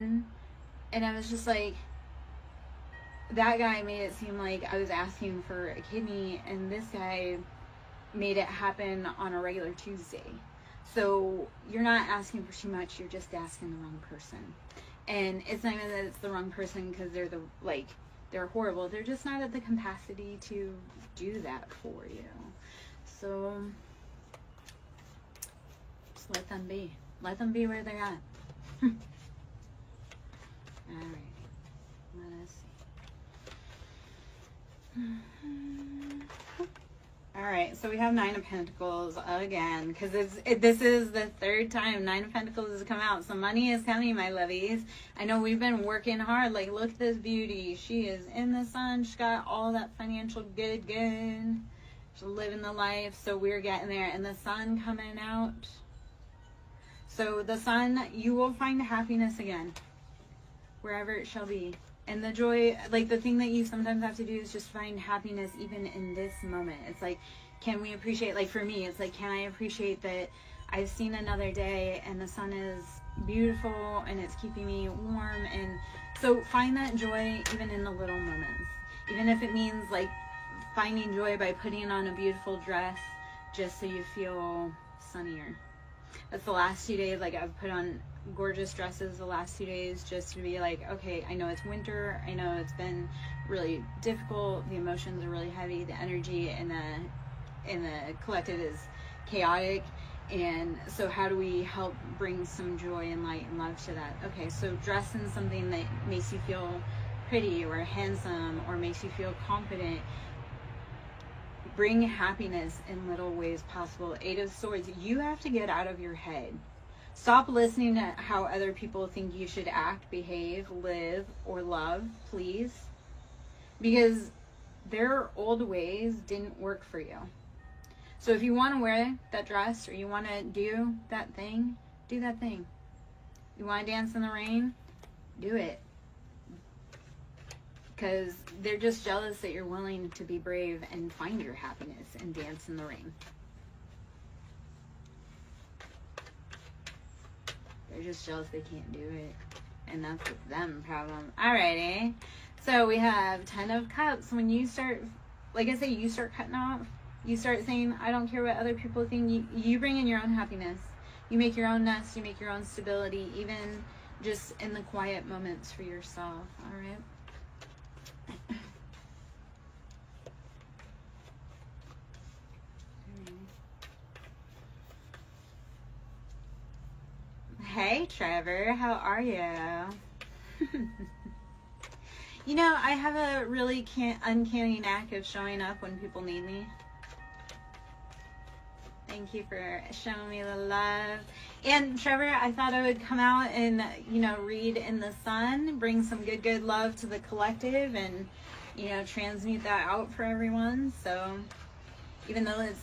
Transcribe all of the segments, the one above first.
And I was just like, that guy made it seem like I was asking for a kidney, and this guy made it happen on a regular Tuesday. So you're not asking for too much, you're just asking the wrong person. And it's not even that it's the wrong person because they're horrible. They're just not at the capacity to do that for you. So just let them be. Let them be where they're at. Alright. Let us see. Alright, so we have Nine of Pentacles again, because this is the third time Nine of Pentacles has come out. So money is coming, my lovies. I know we've been working hard. Like, look at this beauty. She is in the sun. She's got all that financial good. She's living the life. So we're getting there. And the sun coming out. So the sun, you will find happiness again, wherever it shall be. And the joy, like the thing that you sometimes have to do is just find happiness even in this moment. It's like, can we appreciate, like for me, it's like, can I appreciate that I've seen another day and the sun is beautiful and it's keeping me warm. And so find that joy even in the little moments. Even if it means like finding joy by putting on a beautiful dress just so you feel sunnier. That's the last 2 days, like I've put on gorgeous dresses the last 2 days just to be like, okay, I know it's winter, I know it's been really difficult, the emotions are really heavy, the energy in the collective is chaotic, and so how do we help bring some joy and light and love to that? Okay, so dress in something that makes you feel pretty or handsome or makes you feel confident. Bring happiness in little ways possible. Eight of Swords, you have to get out of your head. Stop listening to how other people think you should act, behave, live, or love, please. Because their old ways didn't work for you. So if you want to wear that dress or you want to do that thing, do that thing. You want to dance in the rain? Do it. Because they're just jealous that you're willing to be brave and find your happiness and dance in the rain. They're just jealous they can't do it. And that's a them problem. Alrighty. So we have 10 of Cups. When you start, like I say, you start cutting off. You start saying, I don't care what other people think. You bring in your own happiness. You make your own nest. You make your own stability. Even just in the quiet moments for yourself. Alright. Hey Trevor, how are you? You know, I have a really uncanny knack of showing up when people need me. Thank you for showing me the love. And Trevor, I thought I would come out and, you know, read in the sun, bring some good love to the collective and, you know, transmute that out for everyone. So even though it's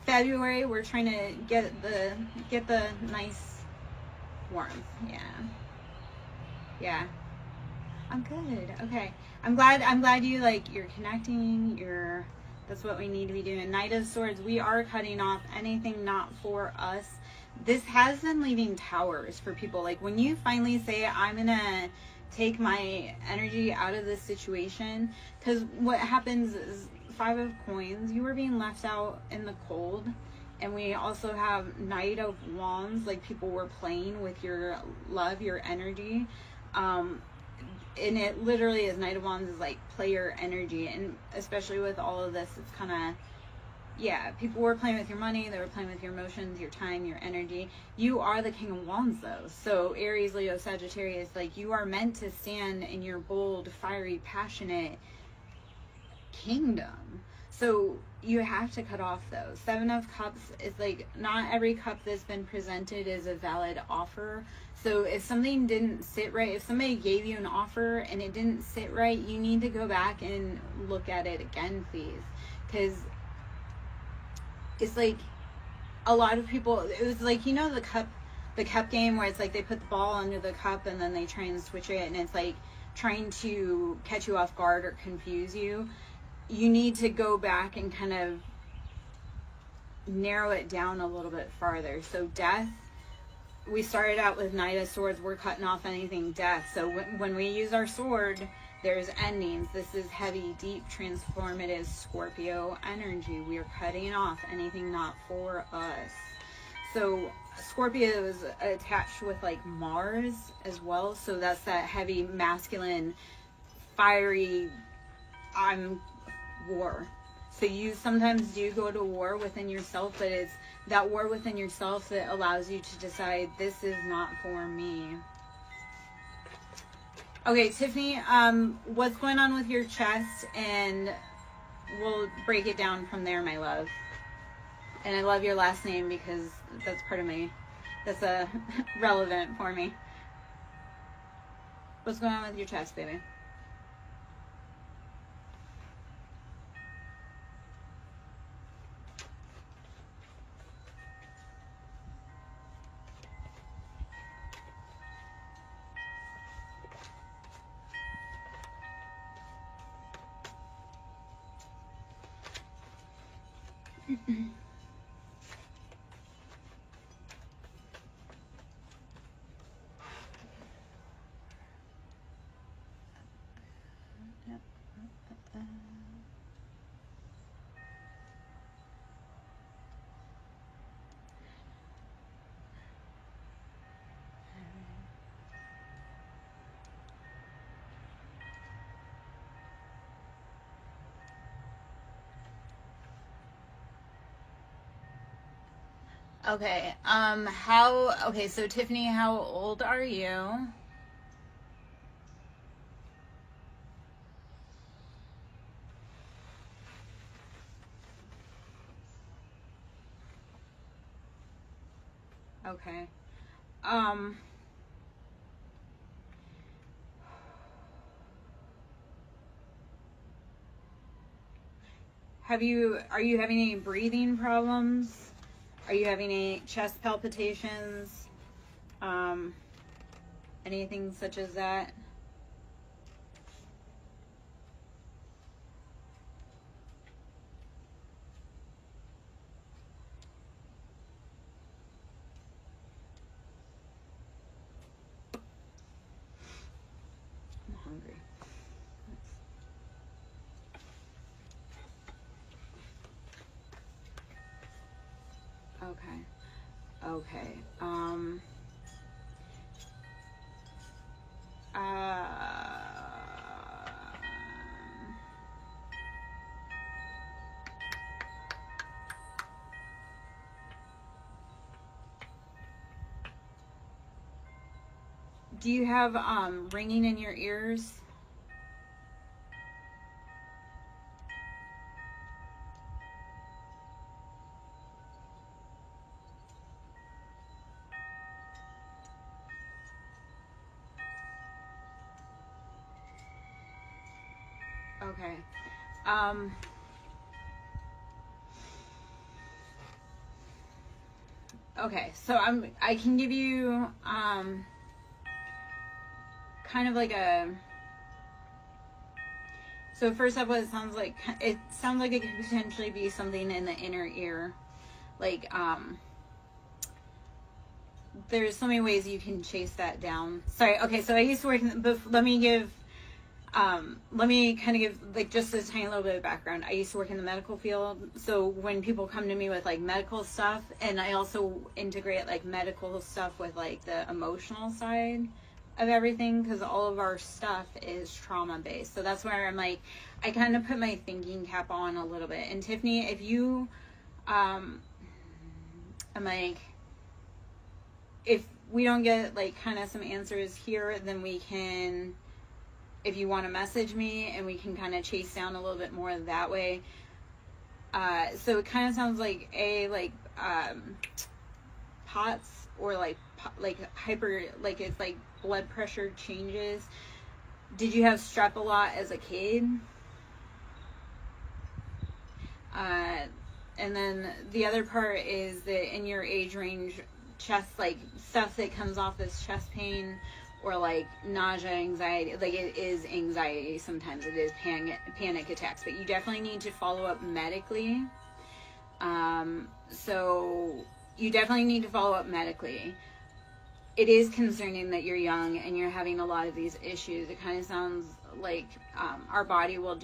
February, we're trying to get the nice warmth. Yeah. I'm good. Okay. I'm glad you you're connecting. That's what we need to be doing. Knight of Swords, we are cutting off anything not for us. This has been leaving towers for people. Like when you finally say, I'm gonna take my energy out of this situation, because what happens is 5 of Coins, you were being left out in the cold. And we also have Knight of Wands, like people were playing with your love, your energy. And it literally is, Knight of Wands is like player energy. And especially with all of this, it's kind of, yeah, people were playing with your money, they were playing with your emotions, your time, your energy. You are the King of Wands though. So Aries, Leo, Sagittarius, like you are meant to stand in your bold, fiery, passionate kingdom. So you have to cut off those. 7 of Cups is like, not every cup that's been presented is a valid offer. So if something didn't sit right, if somebody gave you an offer and it didn't sit right, you need to go back and look at it again, please. Because it's like a lot of people, it was like, you know, the cup game where it's like they put the ball under the cup and then they try and switch it and it's like trying to catch you off guard or confuse you. You need to go back and kind of narrow it down a little bit farther. So death, we started out with Knight of Swords. We're cutting off anything death. So when we use our sword, there's endings. This is heavy, deep, transformative Scorpio energy. We are cutting off anything not for us. So Scorpio is attached with like Mars as well. So that's that heavy, masculine, fiery, war. So you sometimes do go to war within yourself, but it's that war within yourself that allows you to decide, this is not for me. Okay, Tiffany, what's going on with your chest? And we'll break it down from there, my love. And I love your last name because that's part of me. That's relevant for me. What's going on with your chest, baby? Okay, okay, so Tiffany, how old are you? Okay. Are you having any breathing problems? Are you having any chest palpitations? Anything such as that? I'm hungry. Okay. Okay. Do you have ringing in your ears? Okay. Okay, so I can give you kind of like so first up, what it sounds like it could potentially be something in the inner ear. Like there's so many ways you can chase that down. Sorry, okay, so I used to work let me kind of give like just a tiny little bit of background. I used to work in the medical field, so when people come to me with like medical stuff, and I also integrate like medical stuff with like the emotional side of everything, because all of our stuff is trauma based. So that's where I'm like, I kind of put my thinking cap on a little bit. And Tiffany, if you I'm like, if we don't get like kind of some answers here, then we can, if you want to message me and we can kind of chase down a little bit more that way. So it kind of sounds like POTS, or like hyper, like it's like blood pressure changes. Did you have strep a lot as a kid? And then the other part is that in your age range, chest, like stuff that comes off as chest pain, or like nausea, anxiety, like it is anxiety. Sometimes it is panic attacks, but you definitely need to follow up medically. So you definitely need to follow up medically. it is concerning that you're young and you're having a lot of these issues. It kind of sounds like our body will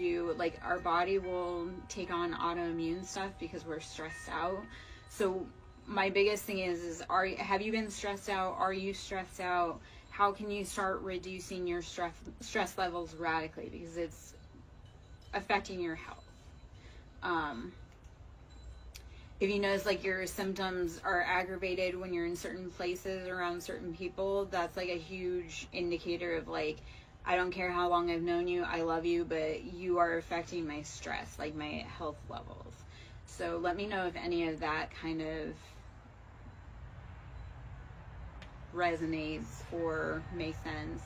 take on autoimmune stuff because we're stressed out. So my biggest thing is have you been stressed out? Are you stressed out? How can you start reducing your stress levels radically, because it's affecting your health? If you notice like your symptoms are aggravated when you're in certain places around certain people, that's like a huge indicator of like, I don't care how long I've known you, I love you, but you are affecting my stress, like my health levels. So let me know if any of that kind of resonates or makes sense.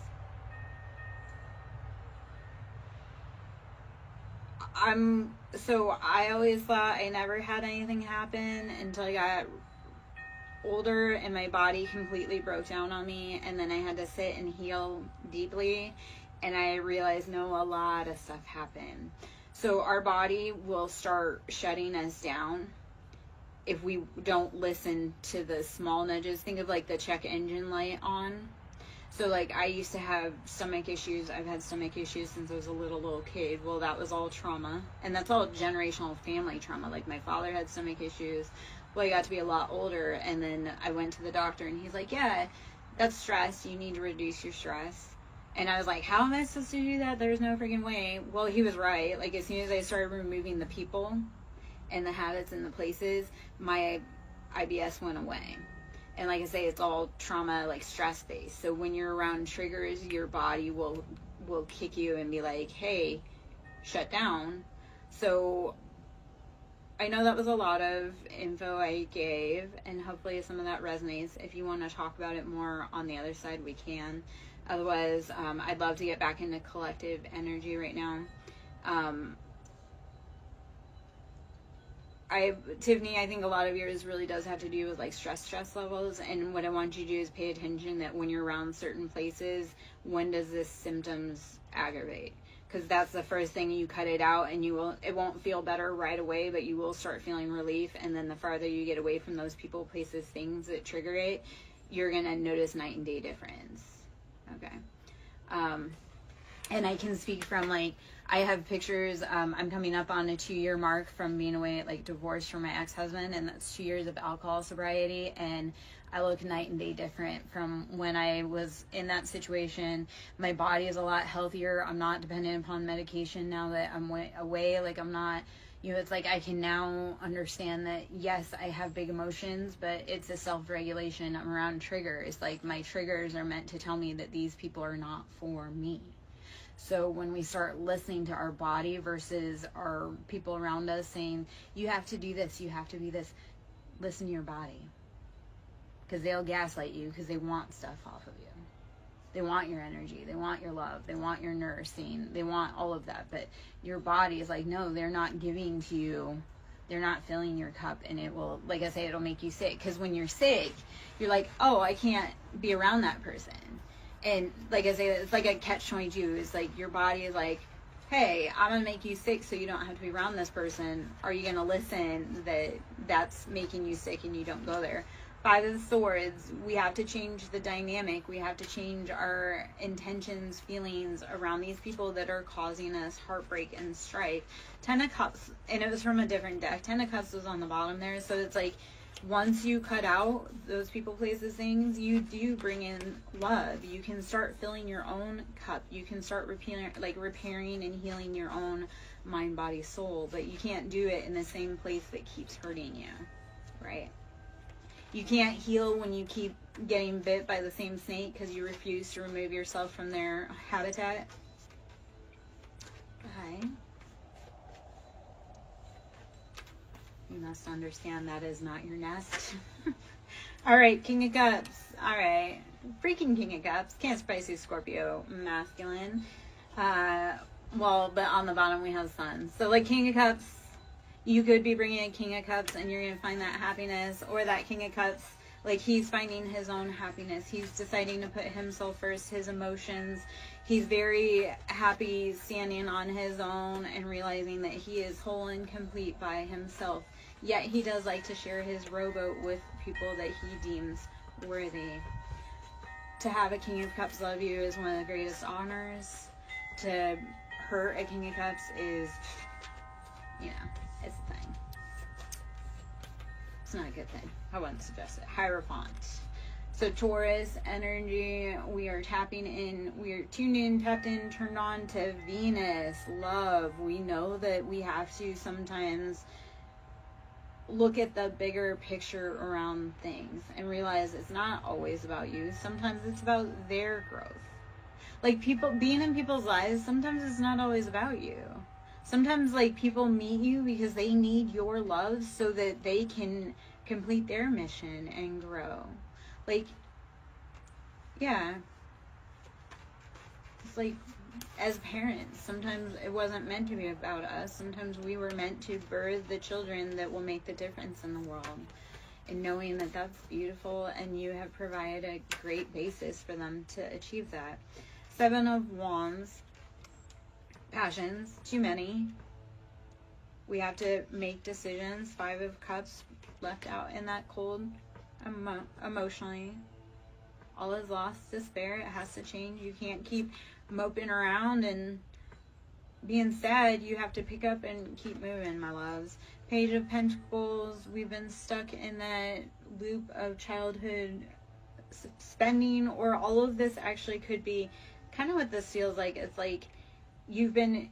I always thought I never had anything happen until I got older and my body completely broke down on me, and then I had to sit and heal deeply, and I realized no, a lot of stuff happened. So our body will start shutting us down if we don't listen to the small nudges. Think of like the check engine light on. So like I used to have stomach issues. I've had stomach issues since I was a little kid. Well, that was all trauma, and that's all generational family trauma. Like my father had stomach issues. Well, I got to be a lot older, and then I went to the doctor, and he's like, yeah, that's stress. You need to reduce your stress. And I was like, how am I supposed to do that? There's no freaking way. Well, he was right. Like as soon as I started removing the people and the habits and the places, my IBS went away. And like I say, it's all trauma, like stress based. So when you're around triggers, your body will kick you and be like, hey, shut down. So I know that was a lot of info I gave, and hopefully some of that resonates. If you want to talk about it more on the other side, we can. Otherwise, I'd love to get back into collective energy right now. Tiffany, I think a lot of yours really does have to do with like stress levels. And what I want you to do is pay attention that when you're around certain places, when does this symptoms aggravate? Because that's the first thing. You cut it out, and it won't feel better right away, but you will start feeling relief. And then the farther you get away from those people, places, things that trigger it, you're going to notice night and day difference. Okay. And I can speak from like, I have pictures. I'm coming up on a 2-year mark from being away, like divorced from my ex-husband, and that's 2 years of alcohol sobriety. And I look night and day different from when I was in that situation. My body is a lot healthier. I'm not dependent upon medication now that I'm away. Like I'm not, it's like I can now understand that, yes, I have big emotions, but it's a self-regulation. I'm around triggers. Like my triggers are meant to tell me that these people are not for me. So when we start listening to our body versus our people around us saying, you have to do this, you have to be this, listen to your body. Because they'll gaslight you because they want stuff off of you. They want your energy. They want your love. They want your nursing. They want all of that. But your body is like, no, they're not giving to you. They're not filling your cup. And it will, like I say, it'll make you sick. Because when you're sick, you're like, oh, I can't be around that person. And like I say, it's like a catch-22. It's like your body is like, hey, I'm going to make you sick so you don't have to be around this person. Are you going to listen that that's making you sick and you don't go there? 5 of Swords, we have to change the dynamic. We have to change our intentions, feelings around these people that are causing us heartbreak and strife. 10 of Cups, and it was from a different deck. 10 of Cups was on the bottom there. So it's like, once you cut out those people, places, things, you do bring in love. You can start filling your own cup. You can start repairing and healing your own mind, body, soul. But you can't do it in the same place that keeps hurting you, right? You can't heal when you keep getting bit by the same snake because you refuse to remove yourself from their habitat. Okay. You must understand that is not your nest. All right, King of Cups. All right, freaking King of Cups. Cancer, Pisces, Scorpio, masculine. But on the bottom we have Sun. So like King of Cups, you could be bringing a King of Cups and you're going to find that happiness, or that King of Cups, like he's finding his own happiness. He's deciding to put himself first, his emotions. He's very happy standing on his own and realizing that he is whole and complete by himself. Yet he does like to share his rowboat with people that he deems worthy. To have a King of Cups love you is one of the greatest honors. To hurt a King of Cups is, you know, it's a thing. It's not a good thing. I wouldn't suggest it. Hierophant. So Taurus energy, we are tapping in, we are tuned in, tapped in, turned on to Venus, love. We know that we have to sometimes look at the bigger picture around things and realize it's not always about you. Sometimes it's about their growth. Like people, being in people's lives, sometimes it's not always about you. Sometimes like people meet you because they need your love so that they can complete their mission and grow. Like, yeah. It's like, as parents, sometimes it wasn't meant to be about us. Sometimes we were meant to birth the children that will make the difference in the world. And knowing that that's beautiful and you have provided a great basis for them to achieve that. 7 of Wands. Passions, too many. We have to make decisions. 5 of Cups, left out in that cold emotionally. All is lost, despair. It has to change. You can't keep moping around and being sad. You have to pick up and keep moving, my loves. Page of Pentacles. We've been stuck in that loop of childhood spending, or all of this actually could be kind of what this feels like. It's like you've been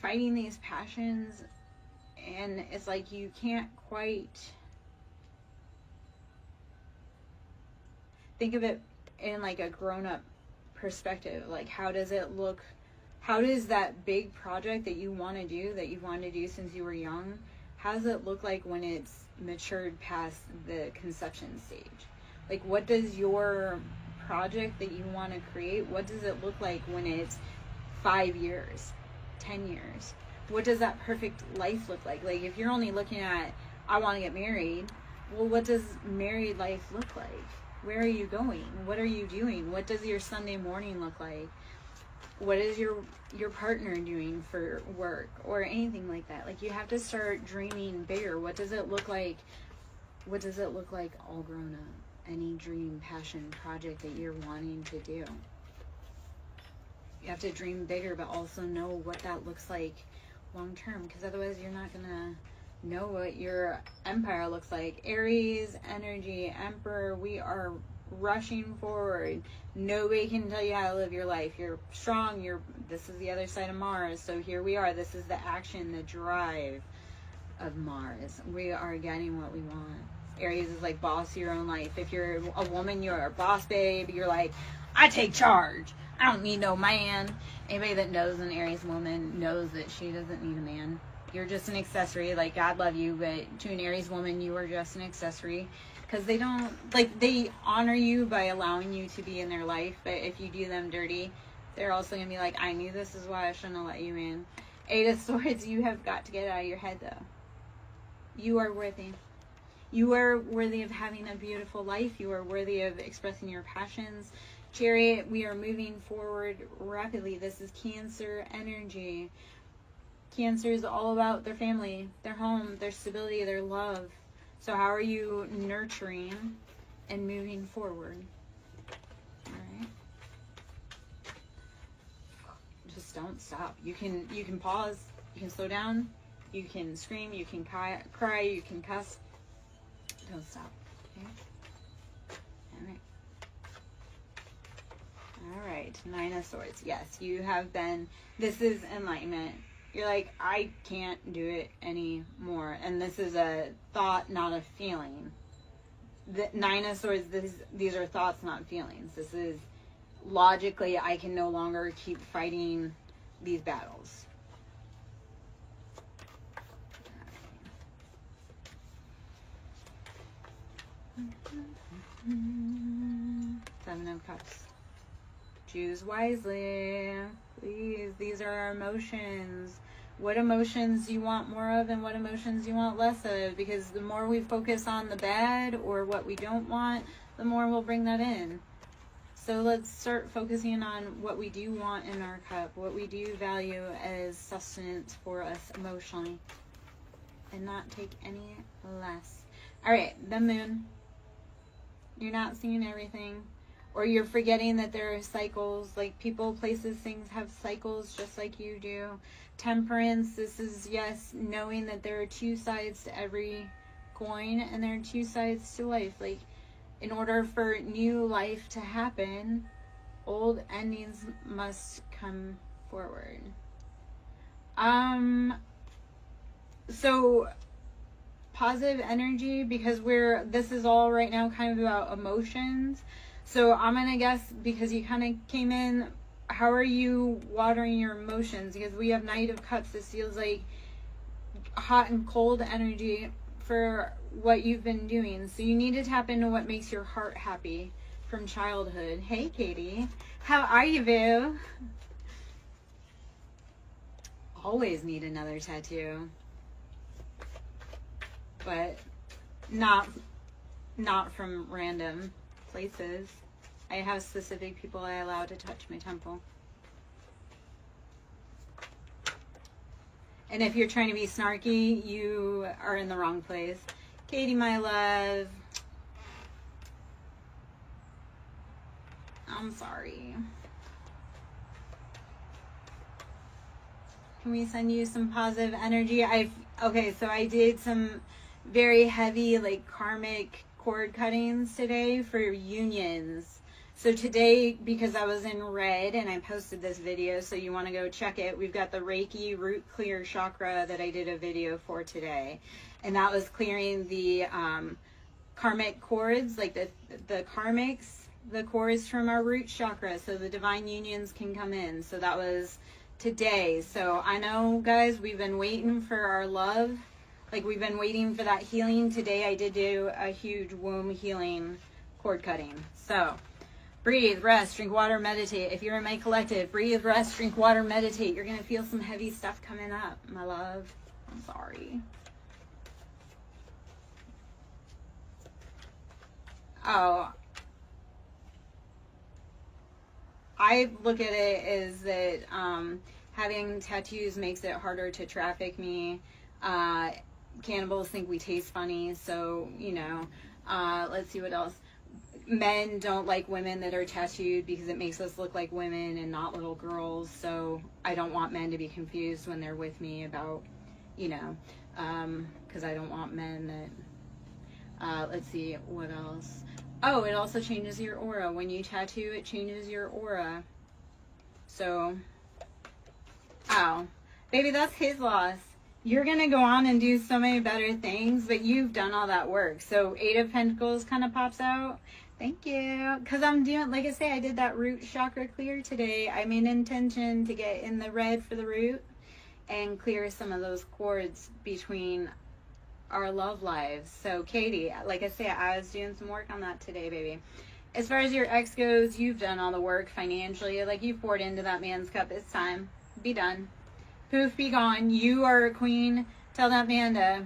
fighting these passions and it's like you can't quite think of it in like a grown-up perspective. Like, how does it look? How does that big project that you want to do, that you've wanted to do since you were young, how does it look like when it's matured past the conception stage? Like, what does your project that you want to create, what does it look like when it's 5 years, 10 years? What does that perfect life look like? Like, if you're only looking at, I want to get married, well, what does married life look like? Where are you going? What are you doing? What does your Sunday morning look like? What is your partner doing for work or anything like that? Like, you have to start dreaming bigger. What does it look like? What does it look like all grown up? Any dream, passion, project that you're wanting to do. You have to dream bigger, but also know what that looks like long term, because otherwise you're not gonna know what your empire looks like. Aries energy, Emperor, we are rushing forward. Nobody can tell you how to live your life. You're strong. This is the other side of Mars, so here we are. This is the action, the drive of Mars. We are getting what we want. Aries is like boss your own life. If you're a woman, you're a boss babe. You're like, I take charge. I don't need no man. Anybody that knows an Aries woman knows that she doesn't need a man. You're just an accessory. Like, God love you, but to an Aries woman, you are just an accessory. Because they don't, like, they honor you by allowing you to be in their life, but if you do them dirty, they're also going to be like, I knew this is why I shouldn't have let you in. 8 of Swords, you have got to get it out of your head, though. You are worthy. You are worthy of having a beautiful life. You are worthy of expressing your passions. Chariot, we are moving forward rapidly. This is Cancer energy. Cancer is all about their family, their home, their stability, their love. So how are you nurturing and moving forward? All right. Just don't stop. You can pause. You can slow down. You can scream. You can cry. You can cuss. Don't stop. Okay. All right. All right. 9 of Swords. Yes, you have been. This is enlightenment. You're like, I can't do it anymore. And this is a thought, not a feeling. The 9 of Swords, these are thoughts, not feelings. This is logically, I can no longer keep fighting these battles. Seven of Cups. Choose wisely. Please, these are our emotions. What emotions you want more of and what emotions you want less of, because the more we focus on the bad or what we don't want, the more we'll bring that in. So let's start focusing on what we do want in our cup, what we do value as sustenance for us emotionally, and not take any less. All right, the moon. You're not seeing everything. Or you're forgetting that there are cycles. Like people, places, things have cycles just like you do. Temperance, this is, yes, knowing that there are two sides to every coin and there are two sides to life. Like, in order for new life to happen, old endings must come forward. So positive energy, because this is all right now kind of about emotions. So I'm gonna guess, because you kind of came in, how are you watering your emotions? Because we have Knight of Cups. This feels like hot and cold energy for what you've been doing. So you need to tap into what makes your heart happy from childhood. Hey, Katie. How are you, boo? Always need another tattoo. But not from random places. I have specific people I allow to touch my temple. And if you're trying to be snarky, you are in the wrong place. Katie, my love. I'm sorry. Can we send you some positive energy? Okay, so I did some very heavy, like, karmic cord cuttings today for unions. So today, because I was in red and I posted this video, so you want to go check it, we've got the Reiki root clear chakra that I did a video for today. And that was clearing the karmic cords, like the karmics, the cords from our root chakra, so the divine unions can come in. So that was today. So I know, guys, we've been waiting for our love. Like, we've been waiting for that healing. Today I did do a huge womb healing cord cutting. So breathe, rest, drink water, meditate. If you're in my collective, breathe, rest, drink water, meditate. You're going to feel some heavy stuff coming up, my love. I'm sorry. Oh, I look at it as that having tattoos makes it harder to traffic me. Cannibals think we taste funny, so, you know, let's see what else. Men don't like women that are tattooed because it makes us look like women and not little girls, so I don't want men to be confused when they're with me about, you know, because I don't want men that, let's see, what else. Oh, it also changes your aura. When you tattoo, it changes your aura. So, oh, baby, that's his loss. You're going to go on and do so many better things, but you've done all that work. So 8 of Pentacles kind of pops out. Thank you. Because I'm doing, like I say, I did that root chakra clear today. I made intention to get in the red for the root and clear some of those cords between our love lives. So Katie, like I say, I was doing some work on that today, baby. As far as your ex goes, you've done all the work financially. Like, you poured into that man's cup. It's time. Be done. Poof, be gone. You are a queen. Tell that man to.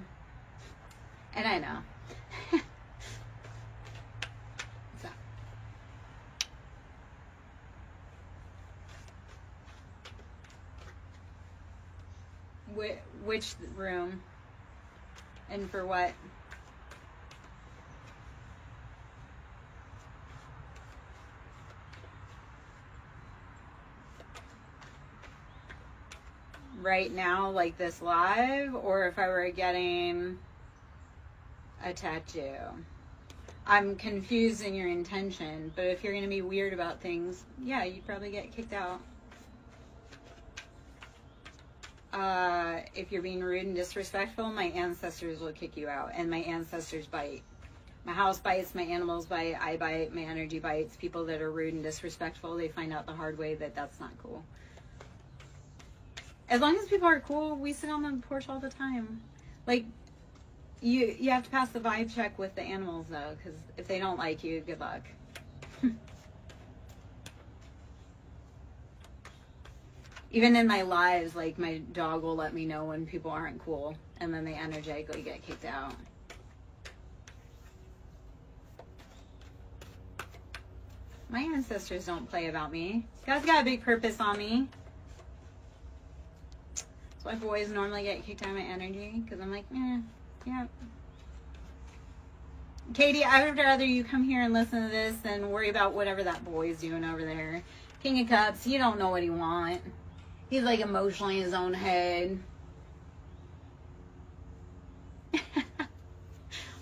And I know. So. Which room? And for what? Right now, like this live, or if I were getting a tattoo? I'm confused in your intention, but if you're going to be weird about things, yeah, you'd probably get kicked out. If you're being rude and disrespectful, my ancestors will kick you out, and my ancestors bite. My house bites, my animals bite, I bite, my energy bites. People that are rude and disrespectful, they find out the hard way that that's not cool. As long as people are cool, we sit on the porch all the time. Like, you have to pass the vibe check with the animals, though, because if they don't like you, good luck. Even in my lives, like, my dog will let me know when people aren't cool, and then they energetically get kicked out. My ancestors don't play about me. God's got a big purpose on me. That's why boys normally get kicked out of my energy, because I'm like, yeah. Katie, I would rather you come here and listen to this than worry about whatever that boy's doing over there. King of Cups, you don't know what he wants. He's like emotionally in his own head.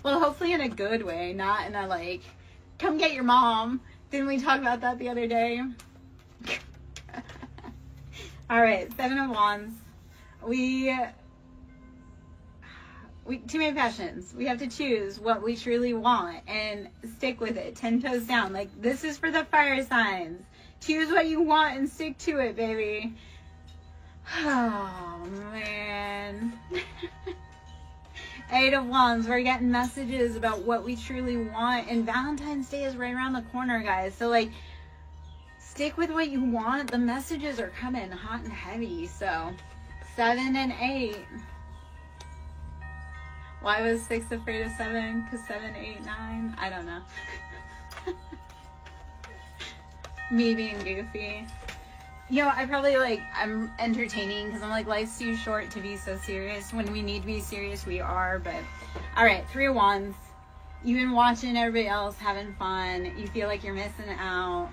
Well, hopefully in a good way, not in a like, come get your mom. Didn't we talk about that the other day? All right, 7 of Wands. We too many passions. We have to choose what we truly want and stick with it. 10 toes down. Like, this is for the fire signs. Choose what you want and stick to it, baby. Oh, man. 8 of Wands. We're getting messages about what we truly want. And Valentine's Day is right around the corner, guys. So, like, stick with what you want. The messages are coming hot and heavy. So, 7 and 8. Why was 6 afraid of 7? Because 7, 8, 9? I don't know. Me being goofy. You know, I probably, like, I'm entertaining because I'm like, life's too short to be so serious. When we need to be serious, we are. But, all right, 3 of Wands. You've been watching everybody else having fun. You feel like you're missing out.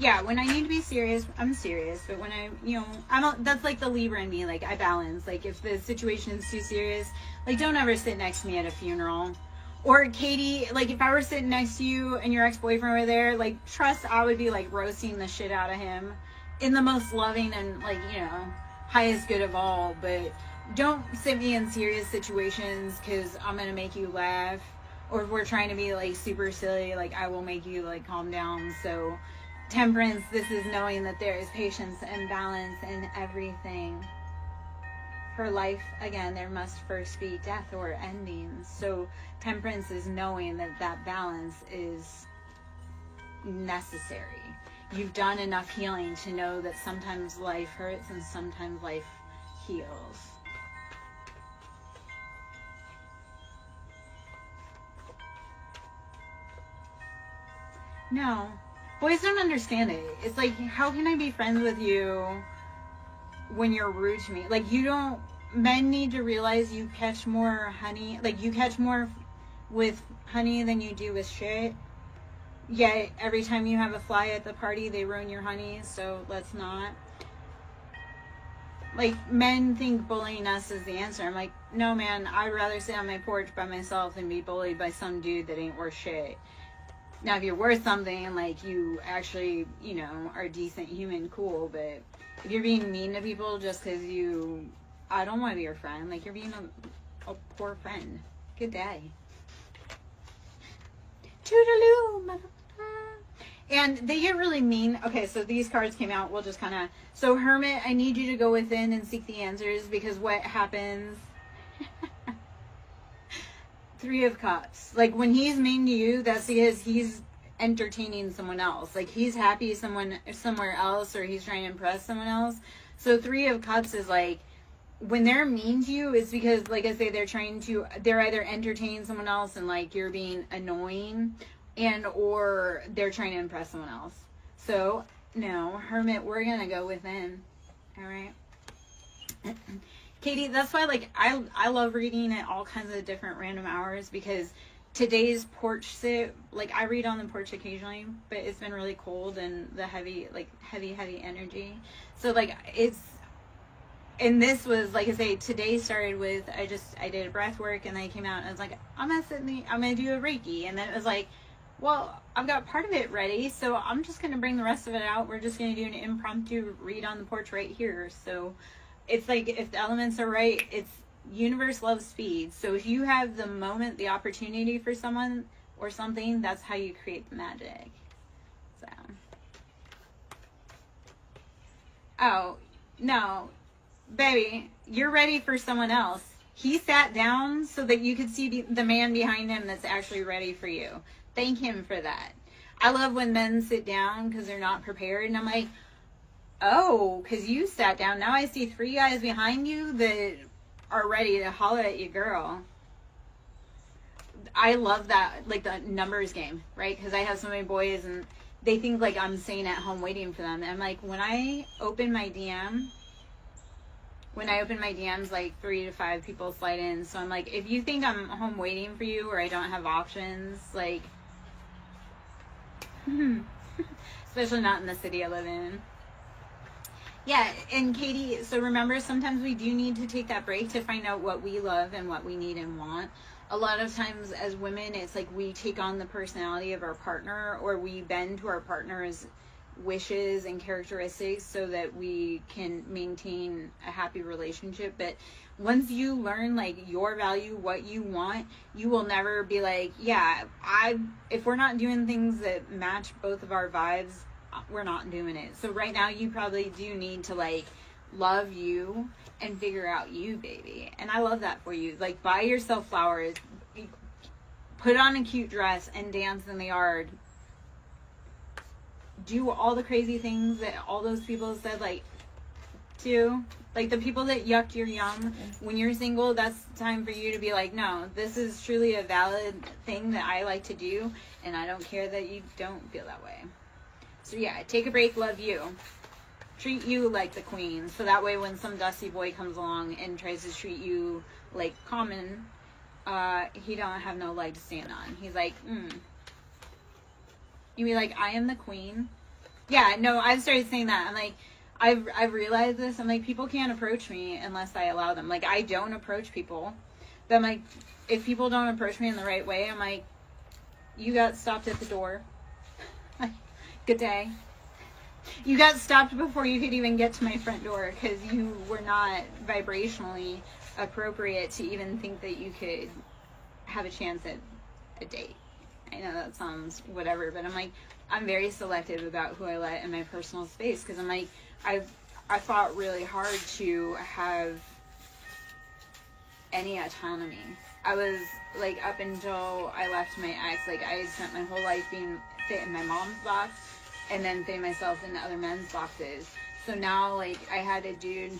Yeah, when I need to be serious, I'm serious. But when I, you know, that's like the Libra in me. Like, I balance. Like, if the situation is too serious, like, don't ever sit next to me at a funeral. Or, Katie, like, if I were sitting next to you and your ex-boyfriend were there, like, trust I would be, like, roasting the shit out of him in the most loving and, like, you know, highest good of all. But don't sit me in serious situations because I'm going to make you laugh. Or if we're trying to be, like, super silly, like, I will make you, like, calm down. So, Temperance, this is knowing that there is patience and balance in everything. For life, again, there must first be death or endings. So Temperance is knowing that that balance is necessary. You've done enough healing to know that sometimes life hurts and sometimes life heals. No. Boys don't understand it. It's like, how can I be friends with you when you're rude to me? Like, you don't, men need to realize you catch more honey, like, you catch more with honey than you do with shit. Yet, every time you have a fly at the party, they ruin your honey, so let's not. Like, men think bullying us is the answer. I'm like, no, man, I'd rather sit on my porch by myself than be bullied by some dude that ain't worth shit. Now, if you're worth something, like, you actually, you know, are a decent human, cool. But if you're being mean to people just because you, I don't want to be your friend. Like, you're being a poor friend. Good day. Toodaloo, motherfucker. And they get really mean. Okay, so these cards came out. We'll just kind of, so Hermit, I need you to go within and seek the answers, because what happens... 3 of Cups. Like, when he's mean to you, that's because he's entertaining someone else. Like, he's happy somewhere else, or he's trying to impress someone else. So 3 of Cups is like, when they're mean to you, it's because, like I say, they're either entertaining someone else and, like, you're being annoying, and or they're trying to impress someone else. So, no, Hermit, we're gonna go within. All right. Katie, that's why, like, I love reading at all kinds of different random hours, because today's porch sit, like, I read on the porch occasionally, but it's been really cold and the heavy energy. So, like, and this was, like I say, today started with, I did a breath work, and then I came out and I was like, I'm going to do a Reiki. And then it was like, well, I've got part of it ready, so I'm just going to bring the rest of it out. We're just going to do an impromptu read on the porch right here. So it's like, if the elements are right, it's universe loves speed. So if you have the moment, the opportunity for someone or something, that's how you create the magic. So, oh, no, baby, you're ready for someone else. He sat down so that you could see the man behind him that's actually ready for you. Thank him for that. I love when men sit down because they're not prepared, and I'm like, oh, because you sat down. Now I see 3 guys behind you that are ready to holler at you, girl. I love that, like, the numbers game, right? Because I have so many boys, and they think, like, I'm staying at home waiting for them. And I'm like, when I open my DM, when I open my DMs, like 3 to 5 people slide in. So I'm like, if you think I'm home waiting for you or I don't have options, like, especially not in the city I live in. Yeah, and Katie, so remember, sometimes we do need to take that break to find out what we love and what we need and want. A lot of times as women, it's like we take on the personality of our partner, or we bend to our partner's wishes and characteristics so that we can maintain a happy relationship. But once you learn like your value, what you want, you will never be like, yeah, if we're not doing things that match both of our vibes, we're not doing it. So right now you probably do need to like love you and figure out you, baby. And I love that for you. Like, buy yourself flowers, put on a cute dress and dance in the yard. Do all the crazy things that all those people said like to. Like the people that yucked your yum when you're single, that's time for you to be like, no, this is truly a valid thing that I like to do, and I don't care that you don't feel that way. So yeah, take a break, love you. Treat you like the queen. So that way when some dusty boy comes along and tries to treat you like common, he don't have no leg to stand on. He's like, You be like, I am the queen. Yeah, no, I've started saying that. I'm like, I've realized this. I'm like, people can't approach me unless I allow them. Like, I don't approach people. But I'm like, if people don't approach me in the right way, I'm like, you got stopped at the door. Good day. You got stopped before you could even get to my front door because you were not vibrationally appropriate to even think that you could have a chance at a date. I know that sounds whatever, but I'm like, I'm very selective about who I let in my personal space because I'm like, I fought really hard to have any autonomy. I was like, up until I left my ex, like I spent my whole life being fit in my mom's box and then fitting myself into other men's boxes. So now like I had a dude,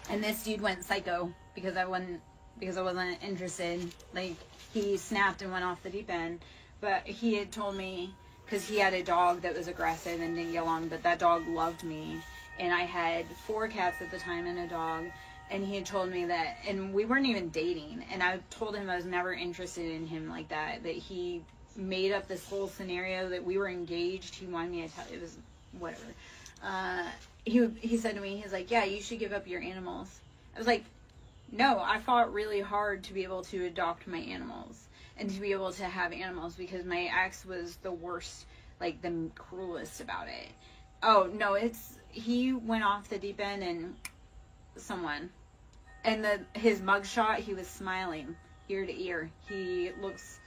and this dude went psycho because I wasn't interested. Like he snapped and went off the deep end. But he had told me, because he had a dog that was aggressive and didn't get along, but that dog loved me. And I had 4 cats at the time and a dog. And he had told me that, and we weren't even dating. And I told him I was never interested in him like that. That he made up this whole scenario that we were engaged. He wanted me to tell, it was whatever. He said to me, he's like, yeah, you should give up your animals. I was like, no, I fought really hard to be able to adopt my animals. And to be able to have animals because my ex was the worst, like the cruelest about it. Oh, no, he went off the deep end and his mugshot, he was smiling ear to ear. He looks,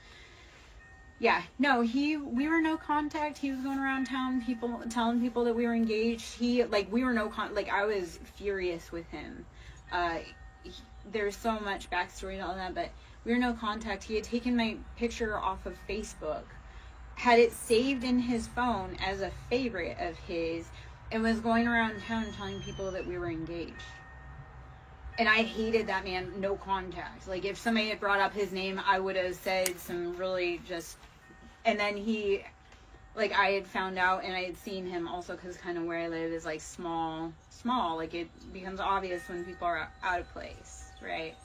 yeah, no, we were no contact. He was going around town, telling people that we were engaged. We were I was furious with him. There's so much backstory to all that, but we were no contact. He had taken my picture off of Facebook, had it saved in his phone as a favorite of his, and was going around town telling people that we were engaged. And I hated that man, no contact. Like, if somebody had brought up his name, I would have said some really just... And then I had found out, and I had seen him also, because kind of where I live is, like, small. Like, it becomes obvious when people are out of place, right?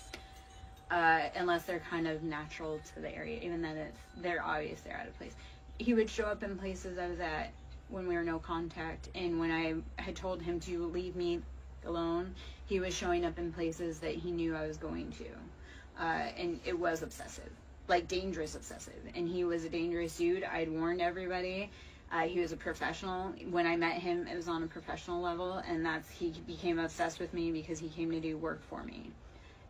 Unless they're kind of natural to the area. Even then, they're obvious they're out of place. He would show up in places I was at when we were no contact. And when I had told him to leave me alone, he was showing up in places that he knew I was going to. And it was obsessive. Like, dangerous obsessive. And he was a dangerous dude. I'd warned everybody. He was a professional. When I met him, it was on a professional level. And he became obsessed with me because he came to do work for me.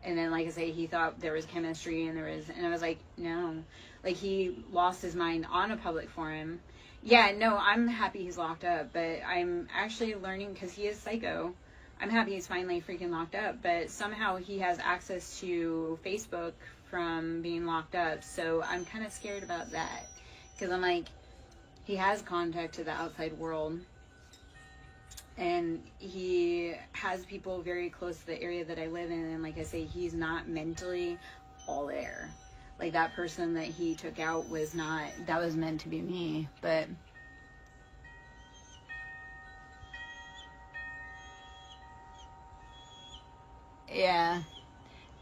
And then, like I say, he thought there was chemistry and I was like, no. Like, he lost his mind on a public forum. Yeah, no, I'm happy he's locked up, but I'm actually learning, because he is psycho, I'm happy he's finally freaking locked up, but somehow he has access to Facebook from being locked up, so I'm kind of scared about that, because I'm like, he has contact to the outside world. And he has people very close to the area that I live in. And like I say, he's not mentally all there. Like, that person that he took out was not, that was meant to be me. But Yeah.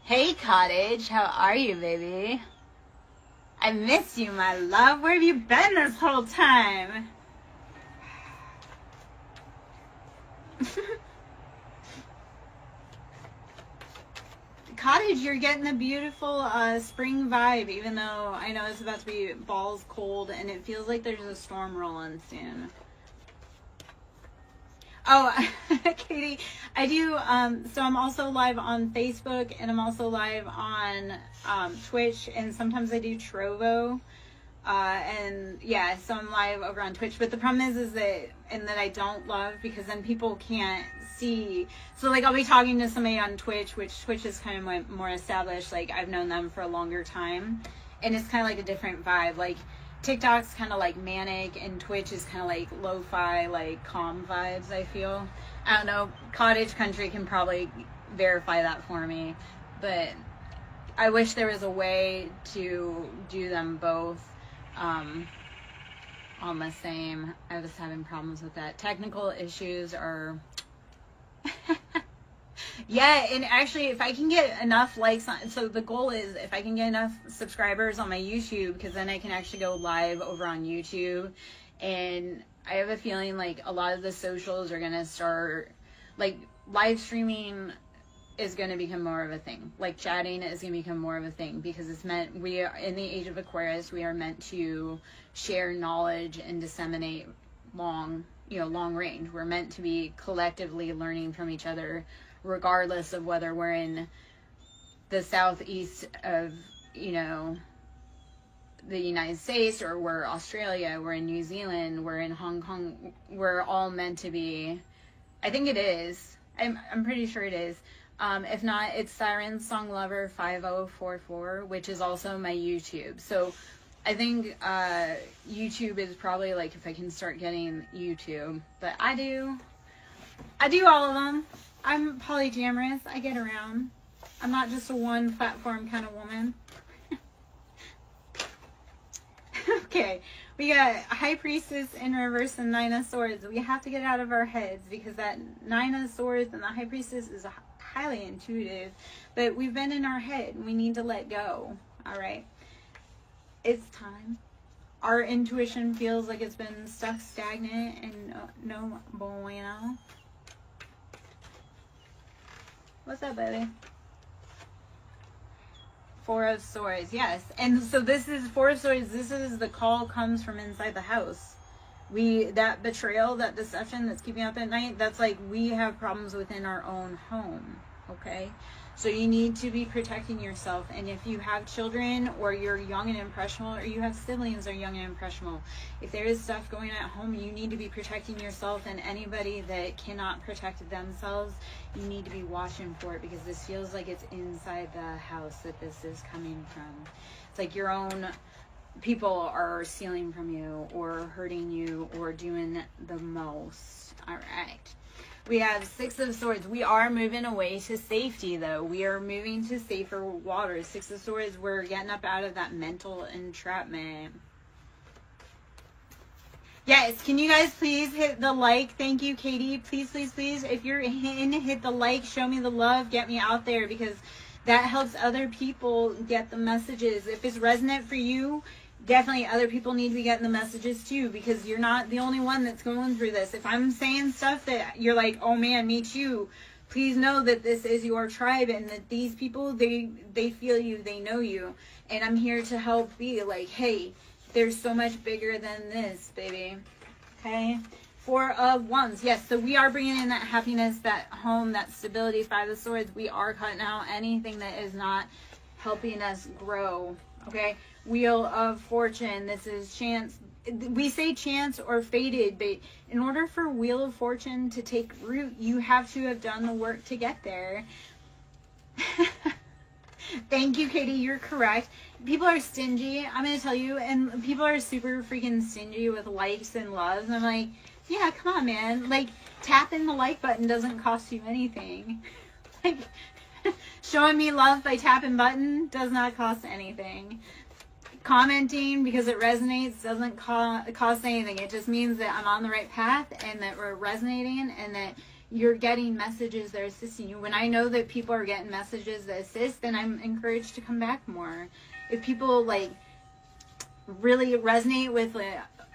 Hey, Cottage. How are you, baby? I miss you, my love. Where have you been this whole time? Cottage, you're getting a beautiful spring vibe, even though I know it's about to be balls cold and it feels like there's a storm rolling soon. Oh, Katie, I do, so I'm also live on Facebook and I'm also live on Twitch, and sometimes I do Trovo. And yeah, so I'm live over on Twitch, but the problem is that, and that I don't love, because then people can't see. So like I'll be talking to somebody on Twitch, which Twitch is kind of more established, like I've known them for a longer time, and it's kind of like a different vibe. Like TikTok's kind of like manic, and Twitch is kind of like lo-fi, like calm vibes, I feel. I don't know, Cottage Country can probably verify that for me, but I wish there was a way to do them both on the same. I was having problems with that. Technical issues are yeah, and actually if I can get enough likes on, so the goal is if I can get enough subscribers on my YouTube, because then I can actually go live over on YouTube, and I have a feeling like a lot of the socials are gonna start, like live streaming is going to become more of a thing. Like chatting is going to become more of a thing, because it's meant, we are in the age of Aquarius, we are meant to share knowledge and disseminate long range. We're meant to be collectively learning from each other, regardless of whether we're in the southeast of, the United States, or we're Australia, we're in New Zealand, we're in Hong Kong. We're all meant to be, I think it is. I'm pretty sure it is. If not, it's SirenSong Lover 5044, which is also my YouTube. So I think YouTube is probably like, if I can start getting YouTube. But I do all of them. I'm polyamorous. I get around. I'm not just a one platform kind of woman. Okay, we got High Priestess in reverse and Nine of Swords. We have to get out of our heads, because that Nine of Swords and the High Priestess is highly intuitive, but we've been in our head. We need to let go. All right, it's time. Our intuition feels like it's been stuck stagnant and no bueno. What's up, baby? Four of Swords, yes. And so this is Four of Swords. This is the call comes from inside the house. That betrayal, that deception that's keeping up at night, that's like we have problems within our own home, okay? So you need to be protecting yourself. And if you have children, or you're young and impressionable, or you have siblings that are young and impressionable, if there is stuff going at home, you need to be protecting yourself. And anybody that cannot protect themselves, you need to be watching for it, because this feels like it's inside the house that this is coming from. It's like your own people are stealing from you, or hurting you, or doing the most. All right. We have Six of Swords. We are moving away to safety, though. We are moving to safer waters. Six of Swords, we're getting up out of that mental entrapment. Yes, can you guys please hit the like? Thank you, Katie. Please, please, please. If you're in, hit the like. Show me the love. Get me out there, because that helps other people get the messages. If it's resonant for you, definitely other people need to be getting the messages too, because you're not the only one that's going through this. If I'm saying stuff that you're like, oh man, me too, please know that this is your tribe, and that these people, they feel you, they know you, and I'm here to help be like, hey, there's so much bigger than this, baby. Okay. Four of Wands. Yes, so we are bringing in that happiness, that home, that stability. Five of Swords. We are cutting out anything that is not helping us grow. Okay. Wheel of Fortune. This is chance. We say chance or fated, but in order for Wheel of Fortune to take root, you have to have done the work to get there. Thank you, Katie. You're correct. People are stingy, I'm going to tell you, and people are super freaking stingy with likes and loves. And I'm like, yeah, come on, man. Like, tapping the like button doesn't cost you anything. Like, showing me love by tapping button does not cost anything. Commenting because it resonates doesn't cost anything. It just means that I'm on the right path, and that we're resonating, and that you're getting messages that are assisting you. When I know that people are getting messages that assist, then I'm encouraged to come back more. If people like really resonate with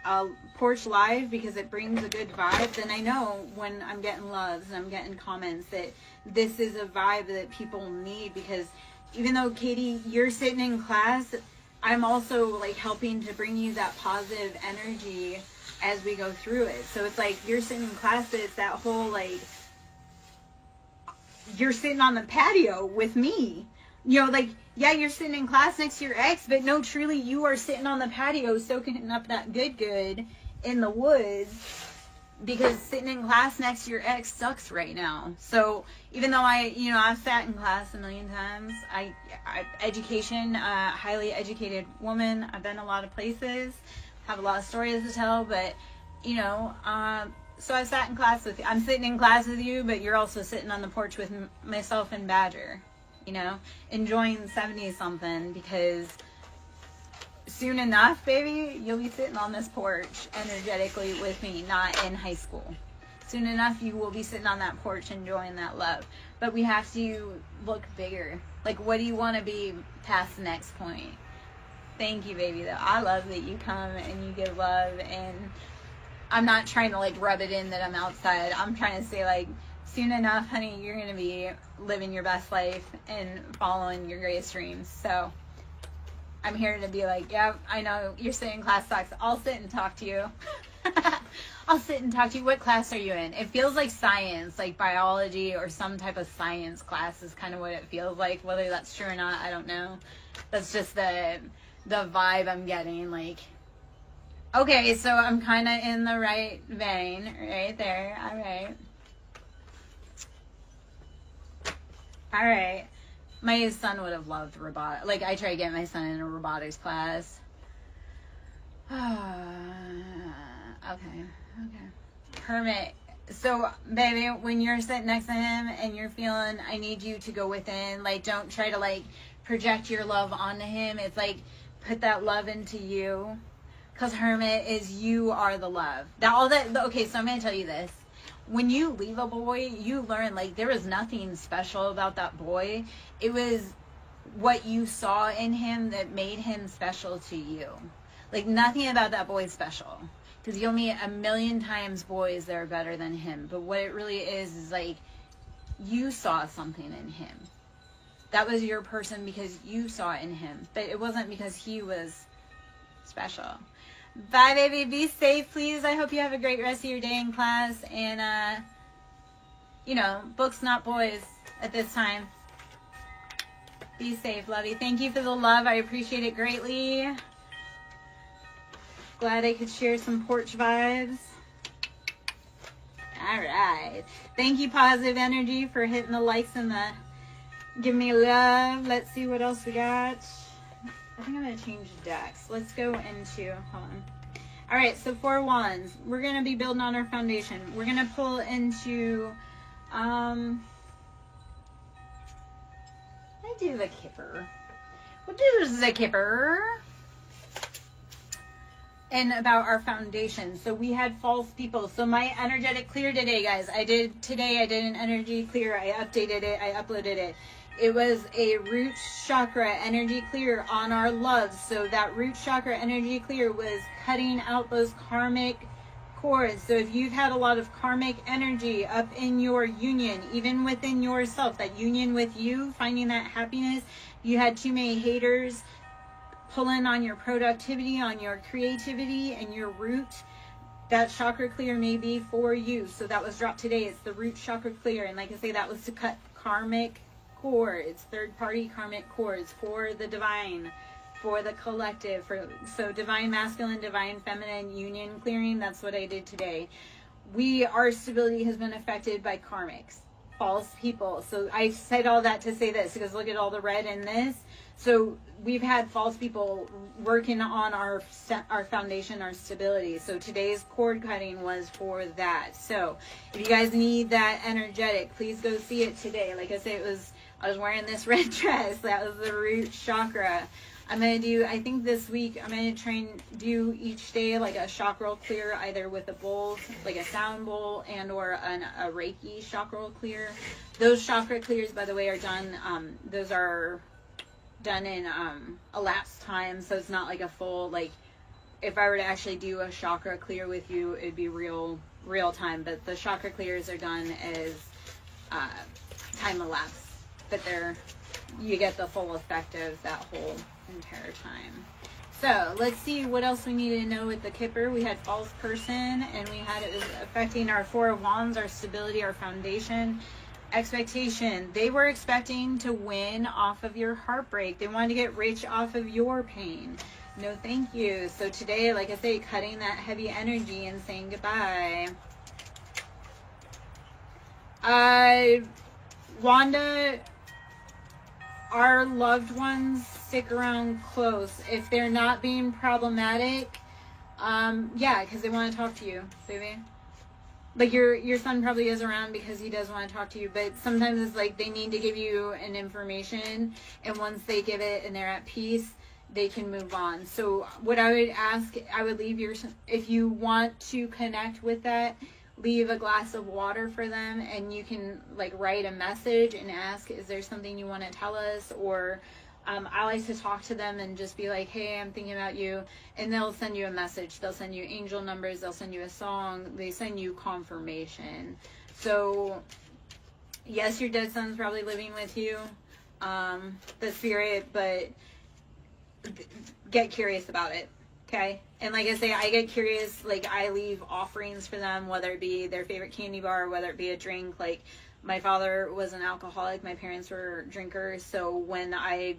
a porch live because it brings a good vibe, then I know when I'm getting loves and I'm getting comments that this is a vibe that people need. Because even though, Katie, you're sitting in class, I'm also like helping to bring you that positive energy as we go through it. So it's like you're sitting in class, but it's that whole like you're sitting on the patio with me. You know, like, yeah, you're sitting in class next to your ex, but no, truly, you are sitting on the patio soaking up that good in the woods, because sitting in class next to your ex sucks right now. So even though I've sat in class a million times, education, highly educated woman, I've been a lot of places, have a lot of stories to tell, but, so I sat in class with you. I'm sitting in class with you, but you're also sitting on the porch with myself and Badger, enjoying 70-something, because soon enough, baby, you'll be sitting on this porch energetically with me, not in high school. Soon enough, you will be sitting on that porch enjoying that love. But we have to look bigger. Like, what do you want to be past the next point? Thank you, baby, though. I love that you come and you give love, and I'm not trying to, like, rub it in that I'm outside. I'm trying to say, like, soon enough, honey, you're going to be living your best life and following your greatest dreams. So I'm here to be like, yeah, I know you're sitting in class sucks. I'll sit and talk to you. I'll sit and talk to you. What class are you in? It feels like science, like biology or some type of science class is kind of what it feels like. Whether that's true or not, I don't know. That's just the vibe I'm getting. Like, okay, so I'm kind of in the right vein right there. All right. All right. My son would have loved robotics. Like, I tried to get my son in a robotics class. Okay. Hermit. So, baby, when you're sitting next to him and you're feeling, I need you to go within, like, don't try to, like, project your love onto him. It's like, put that love into you. Because Hermit is, you are the love. Okay, so I'm going to tell you this. When you leave a boy, you learn, like, there was nothing special about that boy. It was what you saw in him that made him special to you. Like, nothing about that boy is special. Because you'll meet a million times boys that are better than him. But what it really is like, you saw something in him. That was your person because you saw it in him. But it wasn't because he was special. Bye, baby. Be safe, please. I hope you have a great rest of your day in class. And, books, not boys at this time. Be safe, lovey. Thank you for the love. I appreciate it greatly. Glad I could share some porch vibes. All right. Thank you, Positive Energy, for hitting the likes and the give me love. Let's see what else we got. I think I'm going to change decks. Let's go into, hold on. All right, so 4 wands. We're going to be building on our foundation. We're going to pull into, I do the Kipper. What is the Kipper? And about our foundation. So we had false people. So my energetic clear today, guys. I did an energy clear. I updated it. I uploaded it. It was a root chakra energy clear on our love. So that root chakra energy clear was cutting out those karmic cords. So if you've had a lot of karmic energy up in your union, even within yourself, that union with you, finding that happiness, you had too many haters pulling on your productivity, on your creativity and your root, that chakra clear may be for you. So that was dropped today. It's the root chakra clear. And like I say, that was to cut karmic cords, third-party karmic cords for the divine, for the collective. So divine masculine, divine feminine union clearing. That's what I did today. Our stability has been affected by karmics, false people. So I said all that to say this, because look at all the red in this. So we've had false people working on our foundation, our stability. So today's cord cutting was for that. So if you guys need that energetic, please go see it today. Like I said, I was wearing this red dress. That was the root chakra. I'm going to do, I think this week, I'm going to try and do each day like a chakra clear, either with a bowl, like a sound bowl, and or a Reiki chakra clear. Those chakra clears, by the way, are done, those are done in elapsed time, so it's not like a full, like, if I were to actually do a chakra clear with you, it'd be real time, but the chakra clears are done as time elapsed, but you get the full effect of that whole entire time. So let's see what else we need to know with the Kipper. We had false person, and we had it was affecting our Four of Wands, our stability, our foundation, expectation. They were expecting to win off of your heartbreak. They wanted to get rich off of your pain. No thank you. So today, like I say, cutting that heavy energy and saying goodbye. Wanda, our loved ones stick around close. If they're not being problematic, yeah, because they want to talk to you, baby. Like your son probably is around because he does want to talk to you, but sometimes it's like they need to give you an information, and once they give it and they're at peace, they can move on. So what I would ask, I would leave if you want to connect with that, leave a glass of water for them, and you can like write a message and ask, is there something you want to tell us? Or I like to talk to them and just be like, hey, I'm thinking about you, and they'll send you a message. They'll send you angel numbers, they'll send you a song, they send you confirmation. So yes, your dead son's probably living with you, the spirit, but get curious about it. Okay. And like I say, I get curious, like I leave offerings for them, whether it be their favorite candy bar, whether it be a drink. Like my father was an alcoholic, my parents were drinkers, so when I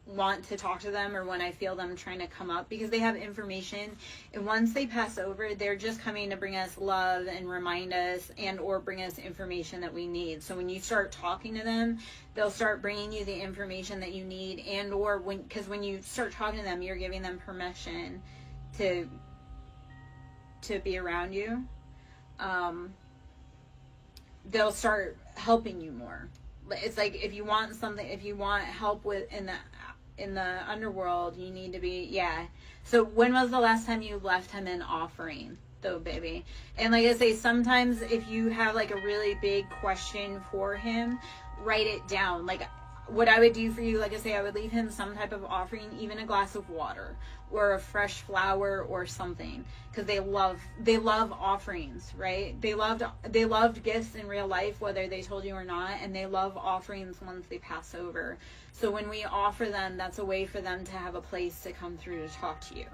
want to talk to them or when I feel them trying to come up, because they have information, and once they pass over, they're just coming to bring us love and remind us and or bring us information that we need. So when you start talking to them, they'll start bringing you the information that you need, and or because when you start talking to them, you're giving them permission to be around you. They'll start helping you more. It's like if you want something, if you want help with in the underworld, you need to be, yeah. So when was the last time you left him an offering though, baby? And like I say, sometimes if you have like a really big question for him, write it down. Like what I would do for you, like I say, I would leave him some type of offering, even a glass of water or a fresh flower or something, because they love offerings, right? They loved gifts in real life, whether they told you or not, and they love offerings once they pass over. So when we offer them, that's a way for them to have a place to come through to talk to you.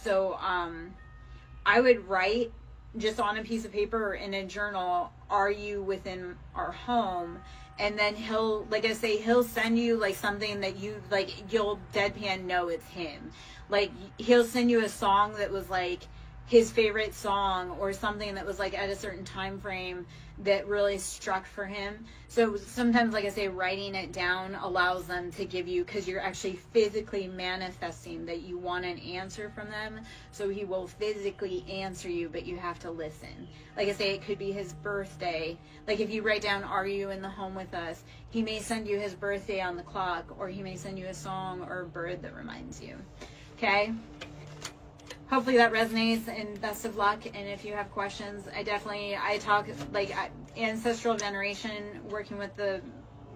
So I would write just on a piece of paper or in a journal, are you within our home? And then he'll, like I say, he'll send you like something that you like, you'll deadpan know it's him. Like he'll send you a song that was like his favorite song, or something that was like at a certain time frame that really struck for him. So sometimes, like I say, writing it down allows them to give you, because you're actually physically manifesting that you want an answer from them. So he will physically answer you, but you have to listen. Like I say, it could be his birthday. Like if you write down, are you in the home with us? He may send you his birthday on the clock, or he may send you a song or a bird that reminds you. Okay? Hopefully that resonates, and best of luck. And if you have questions, I talk like ancestral veneration, working with the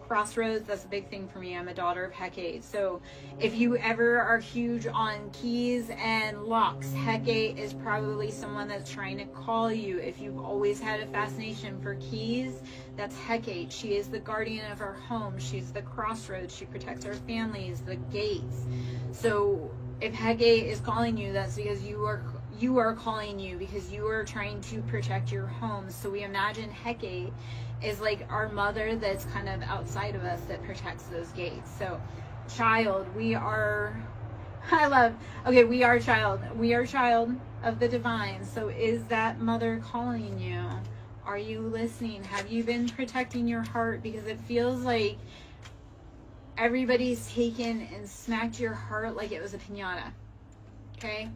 crossroads. That's a big thing for me. I'm a daughter of Hecate. So if you ever are huge on keys and locks, Hecate is probably someone that's trying to call you. If you've always had a fascination for keys, that's Hecate. She is the guardian of our home. She's the crossroads. She protects our families, the gates. So if Hecate is calling you, that's because you are calling you, because you are trying to protect your home. So we imagine Hecate is like our mother that's kind of outside of us that protects those gates. So child, we are child. We are child of the divine. So is that mother calling you? Are you listening? Have you been protecting your heart? Because it feels like everybody's taken and smacked your heart like it was a piñata. Okay?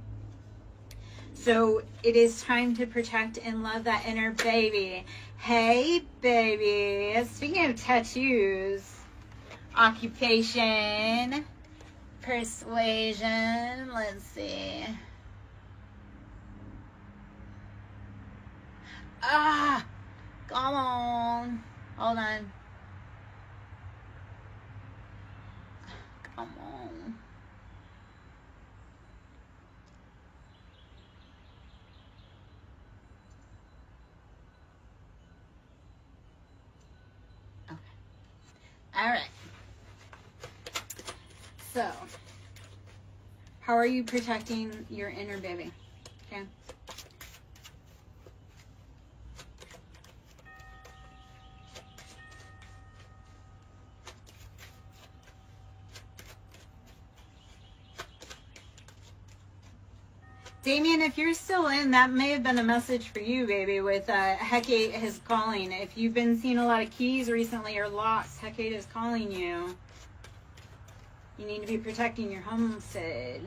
So it is time to protect and love that inner baby. Hey, baby. Speaking of tattoos, occupation. Persuasion. Let's see. Ah! Come on. Hold on. Come on. Okay. All right. So, how are you protecting your inner baby? Okay. Damien, if you're still in, that may have been a message for you, baby, with Hecate is calling. If you've been seeing a lot of keys recently or locks, Hecate is calling you. You need to be protecting your homestead.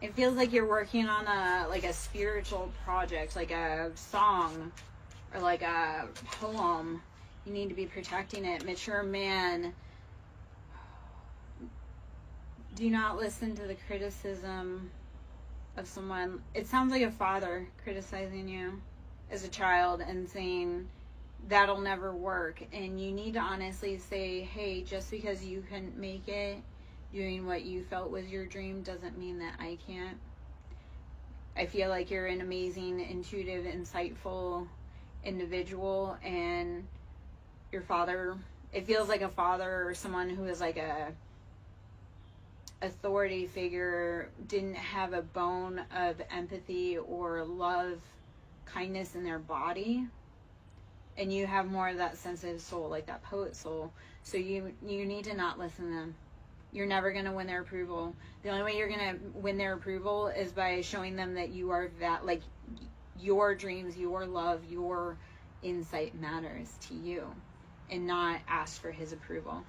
It feels like you're working on a spiritual project, like a song or like a poem. You need to be protecting it. Mature man, do not listen to the criticism of someone. It sounds like a father criticizing you as a child and saying that'll never work. And you need to honestly say, hey, just because you couldn't make it doing what you felt was your dream doesn't mean that I can't. I feel like you're an amazing, intuitive, insightful individual, and your father, it feels like a father or someone who is like a authority figure didn't have a bone of empathy or love, kindness in their body, and you have more of that sensitive soul, like that poet soul. So you need to not listen to them. You're never going to win their approval. The only way you're going to win their approval is by showing them that you are that, like, your dreams, your love, your insight matters to you, and not ask for his approval.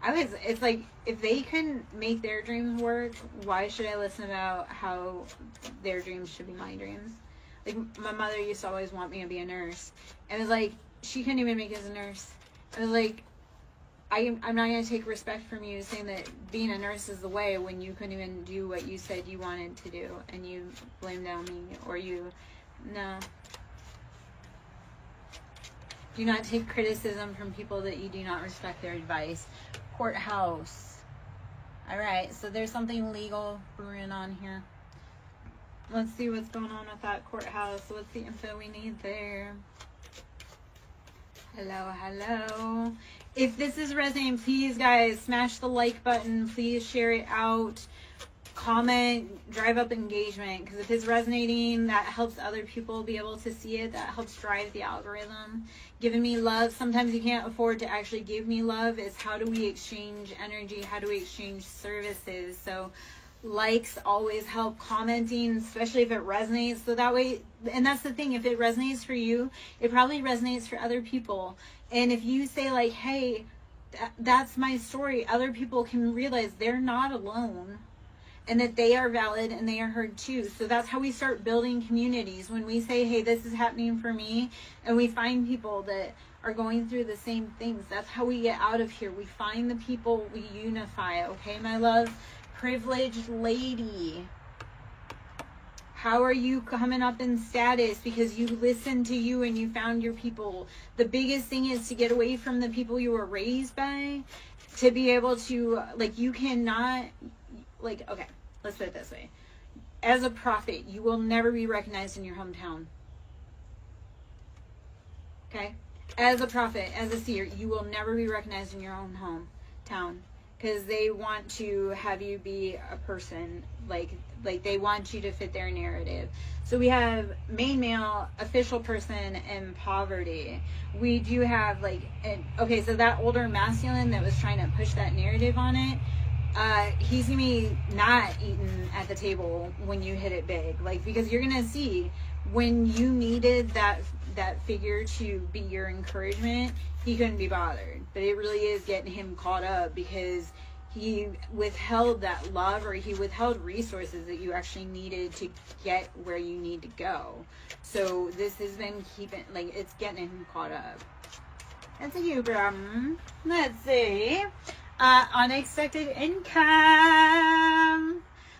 It's like, if they can make their dreams work, why should I listen about how their dreams should be my dreams? Like, my mother used to always want me to be a nurse. And it was like, she couldn't even make it as a nurse. I was like, I'm not going to take respect from you saying that being a nurse is the way when you couldn't even do what you said you wanted to do, and you blamed on me, or no. Do not take criticism from people that you do not respect their advice. Courthouse. All right, so there's something legal brewing on here. Let's see what's going on with that courthouse. What's the info we need there? Hello. If this is resonating, please, guys, smash the like button. Please share it out. Comment, drive up engagement, because if it's resonating, that helps other people be able to see it. That helps drive the algorithm. Giving me love. Sometimes you can't afford to actually give me love. It's how do we exchange energy? How do we exchange services? So likes always help. Commenting, especially if it resonates, so that way, and that's the thing, if it resonates for you, it probably resonates for other people. And if you say like, hey, that's my story, other people can realize they're not alone, and that they are valid and they are heard too. So that's how we start building communities. When we say, hey, this is happening for me, and we find people that are going through the same things, that's how we get out of here. We find the people, we unify. Okay, my love? Privileged lady, how are you coming up in status? Because you listened to you and you found your people. The biggest thing is to get away from the people you were raised by, to be able to, like, you cannot, like, okay, let's put it this way. As a prophet, you will never be recognized in your hometown. Okay? As a prophet, as a seer, you will never be recognized in your own hometown. Because they want to have you be a person, like they want you to fit their narrative. So we have main male, official person, and poverty. We do have okay, so that older masculine that was trying to push that narrative on it, he's gonna be not eating at the table when you hit it big, like, because you're gonna see when you needed that figure to be your encouragement, he couldn't be bothered. But it really is getting him caught up, because he withheld that love, or he withheld resources that you actually needed to get where you need to go. So this has been keeping, like, it's getting him caught up. That's a huge problem. Let's see. Unexpected income.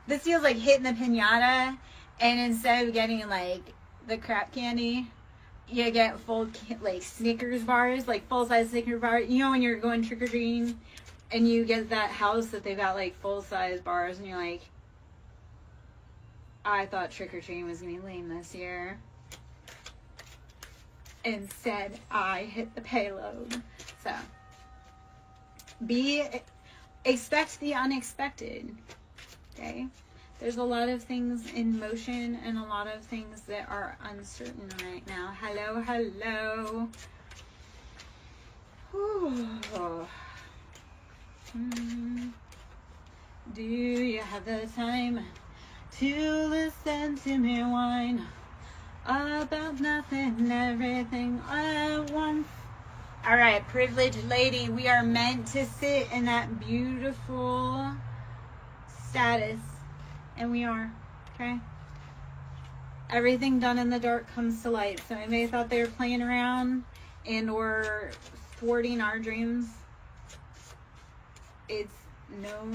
This feels like hitting the pinata, and instead of getting like the crap candy, you get full like Snickers bars, like full-size Snickers bars. You know when you're going trick-or-treating and you get that house that they've got like full-size bars, and you're like, I thought trick-or-treating was gonna be lame this year. Instead, I hit the payload. So, expect the unexpected. Okay? There's a lot of things in motion and a lot of things that are uncertain right now. Hello, hello. Do you have the time to listen to me whine about nothing and everything at once? All right, privileged lady, we are meant to sit in that beautiful status, and we are, okay? Everything done in the dark comes to light. So anybody thought they were playing around and or thwarting our dreams, it's no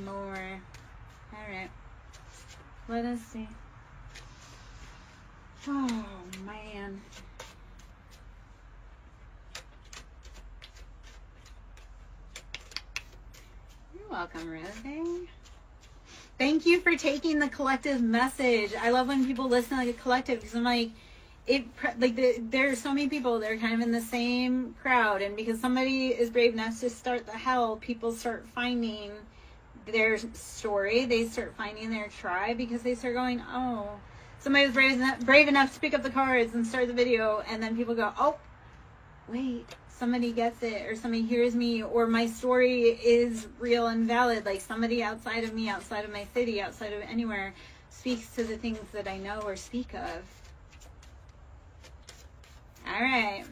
more. All right, let us see. Oh, man. You're welcome, Rosie. Thank you for taking the collective message. I love when people listen like a collective, because I'm like, there are so many people that are kind of in the same crowd, and because somebody is brave enough to start the hell, people start finding their story. They start finding their tribe, because they start going, oh, somebody was brave enough to pick up the cards and start the video, and then people go, oh, wait, somebody gets it, or somebody hears me, or my story is real and valid. Like somebody outside of me, outside of my city, outside of anywhere, speaks to the things that I know or speak of. All right,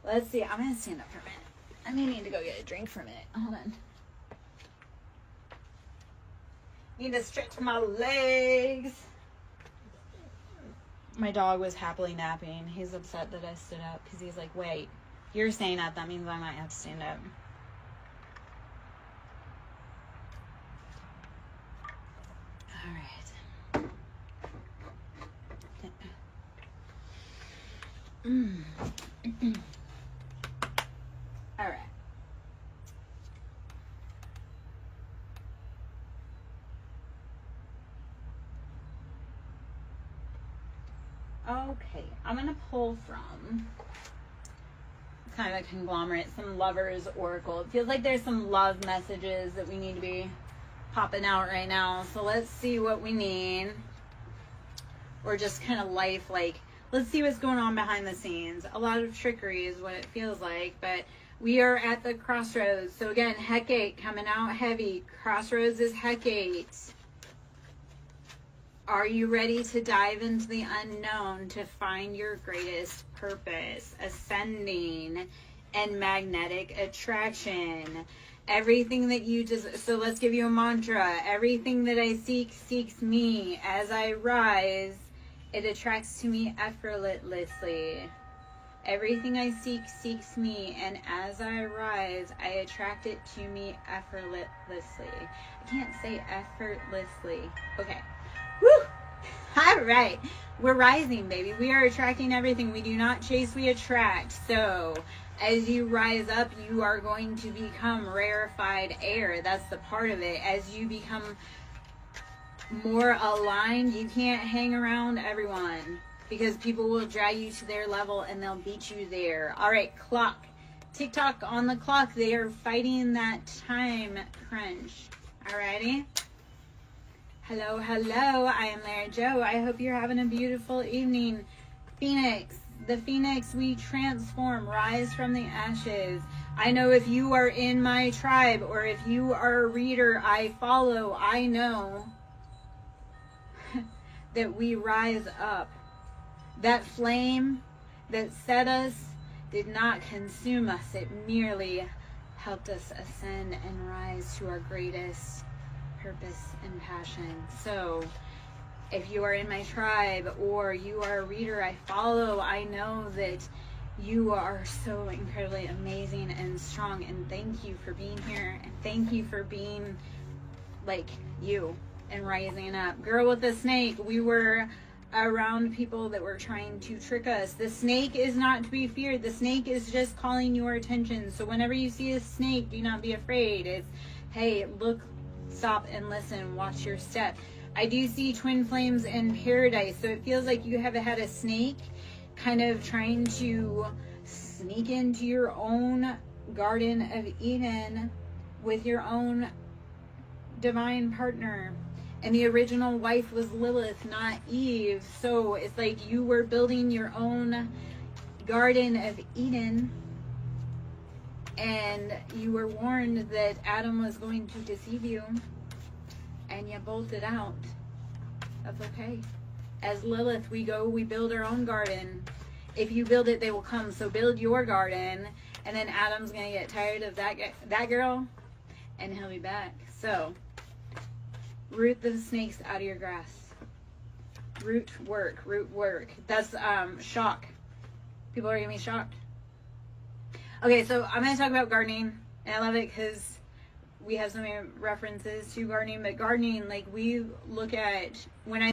let's see. I'm gonna stand up for a minute. I may need to go get a drink for a minute. Hold on. Need to stretch my legs. My dog was happily napping. He's upset that I stood up because he's like, wait, you're saying that. That means I might have to stand up. All right. All right. Okay, I'm going to pull from kind of a conglomerate, some Lovers Oracle. It feels like there's some love messages that we need to be popping out right now. So let's see what we need. Or just kind of life, like, let's see what's going on behind the scenes. A lot of trickery is what it feels like, but we are at the crossroads. So again, Hecate coming out heavy. Crossroads is Hecate. Are you ready to dive into the unknown to find your greatest purpose? Ascending and magnetic attraction. Everything that you just, so let's give you a mantra. Everything that I seek seeks me. As I rise, it attracts to me effortlessly. Everything I seek seeks me, and as I rise, I attract it to me effortlessly. I can't say effortlessly. Okay. Woo! All right. We're rising, baby. We are attracting everything. We do not chase, we attract. So, as you rise up, you are going to become rarefied air. That's the part of it. As you become more aligned, you can't hang around everyone, because people will drag you to their level and they'll beat you there. All right, clock. TikTok on the clock. They are fighting that time crunch. Alrighty. Hello, hello. I am Lara Joe. I hope you're having a beautiful evening. Phoenix. The Phoenix, we transform, rise from the ashes. I know if you are in my tribe, or if you are a reader I follow, I know that we rise up. That flame that set us did not consume us. It merely helped us ascend and rise to our greatest purpose and passion. So if you are in my tribe or you are a reader I follow, I know that you are so incredibly amazing and strong, and thank you for being here, and thank you for being like you and rising up. Girl with the snake, we were around people that were trying to trick us. The snake is not to be feared. The snake is just calling your attention. So whenever you see a snake, do not be afraid. It's, hey, look, stop and listen, watch your step. I do see twin flames in paradise, so it feels like you have had a snake kind of trying to sneak into your own Garden of Eden with your own divine partner. And the original wife was Lilith, not Eve. So it's like you were building your own Garden of Eden, and you were warned that Adam was going to deceive you, and you bolted out. That's okay. As Lilith, we build our own garden. If you build it, they will come. So build your garden, and then Adam's going to get tired of that girl, and he'll be back. So root the snakes out of your grass. Root work. That's shock. People are going to be shocked. Okay, so I'm going to talk about gardening, and I love it because we have so many references to gardening, but gardening, like we look at, when I